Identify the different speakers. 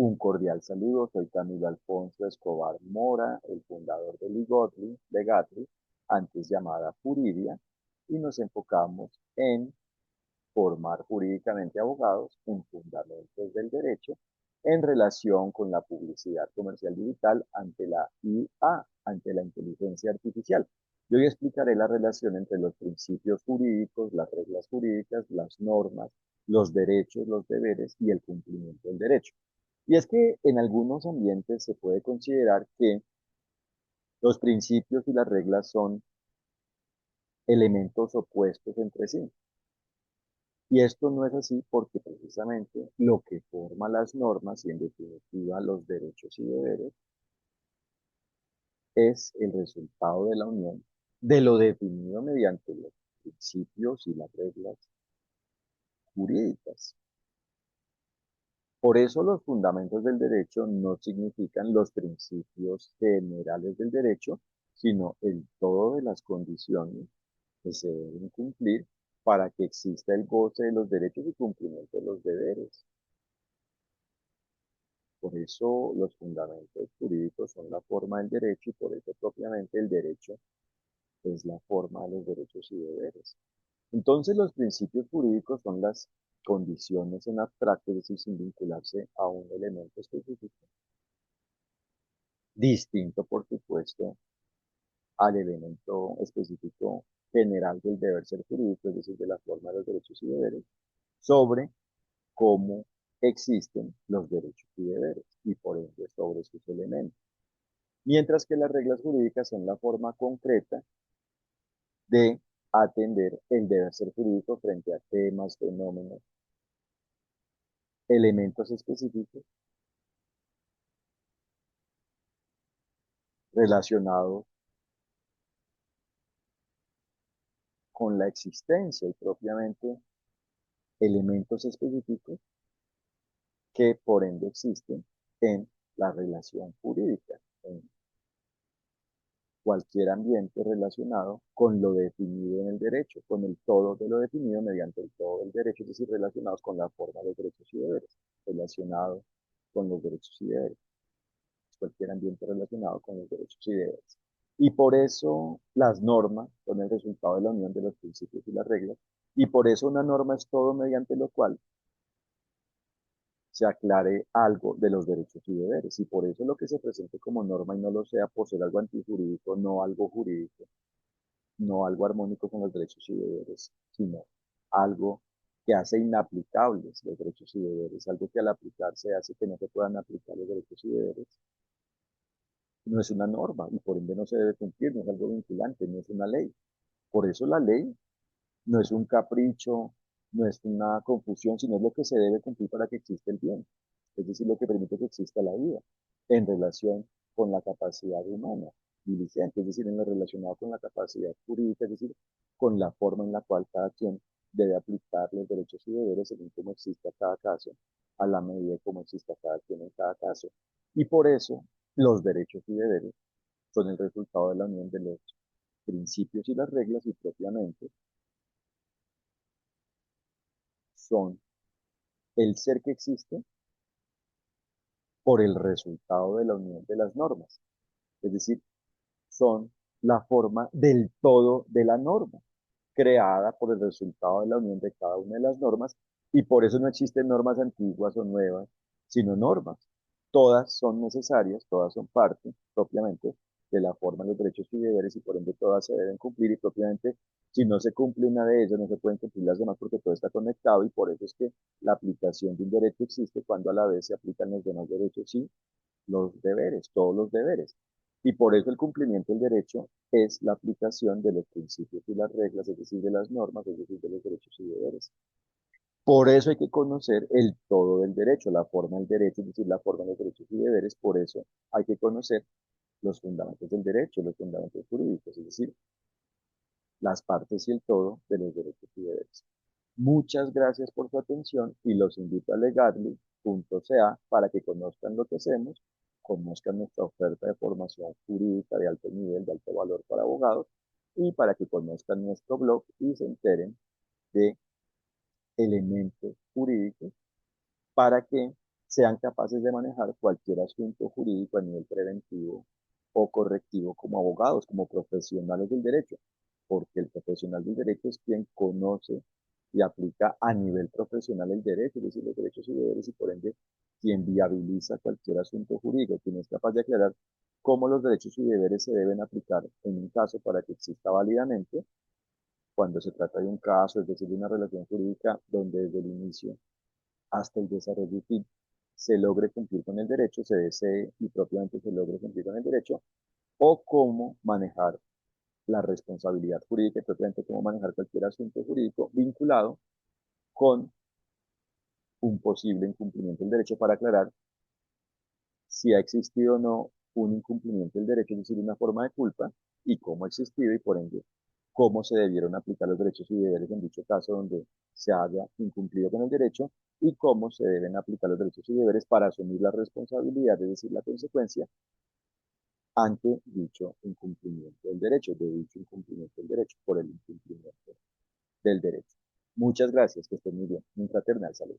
Speaker 1: Un cordial saludo, soy Camilo Alfonso Escobar Mora, el fundador de Legatli, antes llamada Juridia, y nos enfocamos en formar jurídicamente abogados en fundamentos del derecho en relación con la publicidad comercial digital ante la IA, ante la inteligencia artificial. Yo hoy explicaré la relación entre los principios jurídicos, las reglas jurídicas, las normas, los derechos, los deberes y el cumplimiento del derecho. Y es que en algunos ambientes se puede considerar que los principios y las reglas son elementos opuestos entre sí. Y esto no es así porque precisamente lo que forma las normas y en definitiva los derechos y deberes es el resultado de la unión de lo definido mediante los principios y las reglas jurídicas. Por eso los fundamentos del derecho no significan los principios generales del derecho, sino el todo de las condiciones que se deben cumplir para que exista el goce de los derechos y cumplimiento de los deberes. Por eso los fundamentos jurídicos son la forma del derecho y por eso propiamente el derecho es la forma de los derechos y deberes. Entonces los principios jurídicos son las condiciones en abstracto, es decir, sin vincularse a un elemento específico, distinto por supuesto al elemento específico general del deber ser jurídico, es decir, de la forma de los derechos y deberes, sobre cómo existen los derechos y deberes y por ende sobre sus elementos. Mientras que las reglas jurídicas son la forma concreta de atender el deber ser jurídico frente a temas, fenómenos, elementos específicos relacionados con la existencia y propiamente elementos específicos que por ende existen en la relación jurídica, en cualquier ambiente relacionado con lo definido en el derecho, con el todo de lo definido mediante el todo del derecho, es decir, relacionados con la forma de los derechos y deberes, relacionado con los derechos y deberes, cualquier ambiente relacionado con los derechos y deberes. Y por eso las normas son el resultado de la unión de los principios y las reglas, y por eso una norma es todo mediante lo cual se aclare algo de los derechos y deberes. Y por eso lo que se presente como norma y no lo sea por ser algo antijurídico, no algo jurídico, no algo armónico con los derechos y deberes, sino algo que hace inaplicables los derechos y deberes, algo que al aplicarse hace que no se puedan aplicar los derechos y deberes. No es una norma y por ende no se debe cumplir, no es algo vinculante, no es una ley. Por eso la ley no es un capricho, no es una confusión, sino es lo que se debe cumplir para que exista el bien, es decir, lo que permite que exista la vida en relación con la capacidad humana diligente, es decir, en lo relacionado con la capacidad jurídica, es decir, con la forma en la cual cada quien debe aplicar los derechos y deberes según cómo exista cada caso, a la medida de cómo exista cada quien en cada caso. Y por eso los derechos y deberes son el resultado de la unión de los principios y las reglas y propiamente son el ser que existe por el resultado de la unión de las normas. Es decir, son la forma del todo de la norma, creada por el resultado de la unión de cada una de las normas, y por eso no existen normas antiguas o nuevas, sino normas. Todas son necesarias, todas son parte propiamente de la forma de los derechos y deberes y por ende todas se deben cumplir y propiamente si no se cumple una de ellas no se pueden cumplir las demás porque todo está conectado y por eso es que la aplicación de un derecho existe cuando a la vez se aplican los demás derechos y los deberes, todos los deberes. Y por eso el cumplimiento del derecho es la aplicación de los principios y las reglas, es decir, de las normas, es decir, de los derechos y deberes. Por eso hay que conocer el todo del derecho, la forma del derecho, es decir, la forma de los derechos y deberes. Por eso hay que conocer los fundamentos del derecho, los fundamentos jurídicos, es decir, las partes y el todo de los derechos y deberes. Muchas gracias por su atención y los invito a legadly.ca para que conozcan lo que hacemos, conozcan nuestra oferta de formación jurídica de alto nivel, de alto valor para abogados y para que conozcan nuestro blog y se enteren de elementos jurídicos para que sean capaces de manejar cualquier asunto jurídico a nivel preventivo o correctivo como abogados, como profesionales del derecho, porque el profesional del derecho es quien conoce y aplica a nivel profesional el derecho, es decir, los derechos y deberes, y por ende quien viabiliza cualquier asunto jurídico, quien es capaz de aclarar cómo los derechos y deberes se deben aplicar en un caso para que exista válidamente cuando se trata de un caso, es decir, de una relación jurídica donde desde el inicio hasta el desarrollo y fin se logre cumplir con el derecho, se desee y propiamente se logre cumplir con el derecho, o cómo manejar la responsabilidad jurídica y propiamente cómo manejar cualquier asunto jurídico vinculado con un posible incumplimiento del derecho para aclarar si ha existido o no un incumplimiento del derecho, es decir, una forma de culpa, y cómo ha existido y por ende cómo se debieron aplicar los derechos y deberes en dicho caso donde se haya incumplido con el derecho y cómo se deben aplicar los derechos y deberes para asumir la responsabilidad, es decir, la consecuencia ante dicho incumplimiento del derecho, de dicho incumplimiento del derecho, por el incumplimiento del derecho. Muchas gracias, que estén muy bien. Un fraternal saludo.